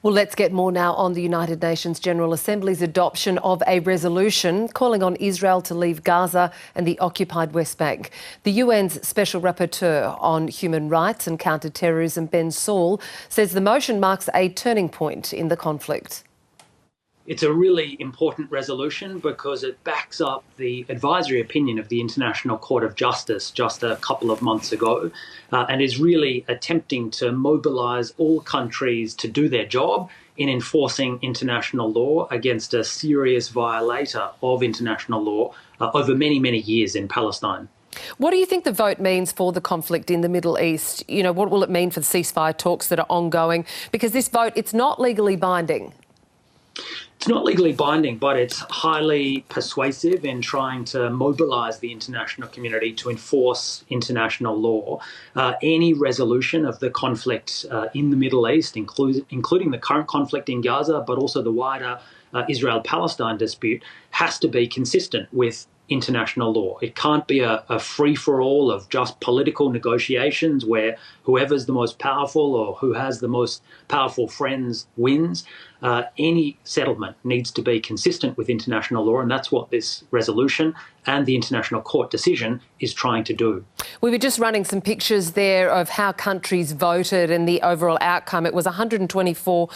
Well, let's get more now on the United Nations General Assembly's adoption of a resolution calling on Israel to leave Gaza and the occupied West Bank. The UN's Special Rapporteur on Human Rights and Counter-Terrorism, Ben Saul, says the motion marks a turning point in the conflict. It's a really important resolution because it backs up the advisory opinion of the International Court of Justice just a couple of months ago and is really attempting to mobilise all countries to do their job in enforcing international law against a serious violator of international law over many, many years in Palestine. What do you think the vote means for the conflict in the Middle East? You know, what will it mean for the ceasefire talks that are ongoing? Because this vote, it's not legally binding. It's not legally binding, but it's highly persuasive in trying to mobilise the international community to enforce international law. Any resolution of the conflict in the Middle East, including the current conflict in Gaza, but also the wider Israel-Palestine dispute, has to be consistent with international law. It can't be a free-for-all of just political negotiations where whoever's the most powerful or who has the most powerful friends wins. Any settlement needs to be consistent with international law, and that's what this resolution and the International Court decision is trying to do. We were just running some pictures there of how countries voted and the overall outcome. It was 124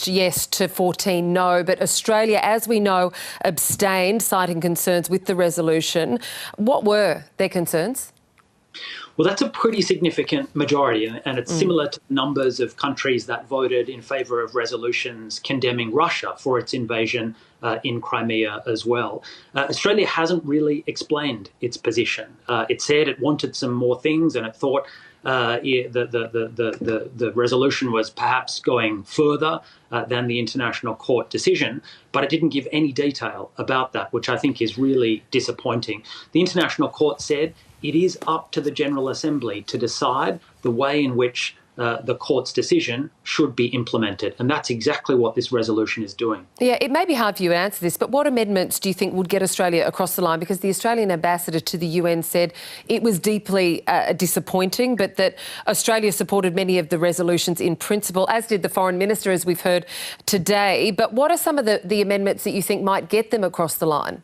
yes to 14 no, but Australia, as we know, abstained, citing concerns with the resolution. What were their concerns? Well, that's a pretty significant majority, and it's similar to numbers of countries that voted in favour of resolutions condemning Russia for its invasion in Crimea as well. Australia hasn't really explained its position. It said it wanted some more things, and it thought the resolution was perhaps going further than the International Court decision, but it didn't give any detail about that, which I think is really disappointing. The International Court said it is up to the General Assembly to decide the way in which the court's decision should be implemented. And that's exactly what this resolution is doing. Yeah, it may be hard for you to answer this, but what amendments do you think would get Australia across the line? Because the Australian ambassador to the UN said it was deeply disappointing, but that Australia supported many of the resolutions in principle, as did the Foreign Minister, as we've heard today. But what are some of the amendments that you think might get them across the line?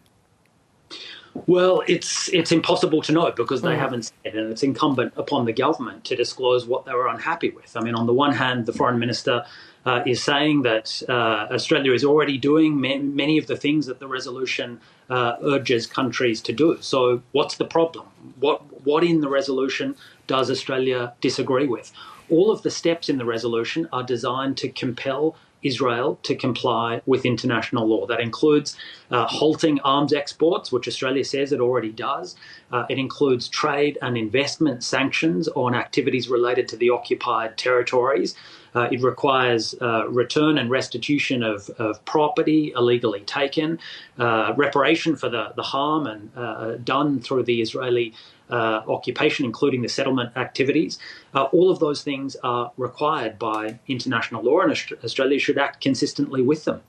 Well, it's impossible to know because they haven't said, and it's incumbent upon the government to disclose what they were unhappy with. I mean, on the one hand, the Foreign Minister is saying that Australia is already doing many of the things that the resolution urges countries to do. So what's the problem? What in the resolution does Australia disagree with? All of the steps in the resolution are designed to compel Israel to comply with international law. That includes halting arms exports, which Australia says it already does. It includes trade and investment sanctions on activities related to the occupied territories. It requires return and restitution of property illegally taken, reparation for the harm and done through the Israeli occupation, including the settlement activities. All of those things are required by international law, and Australia should act consistently with them.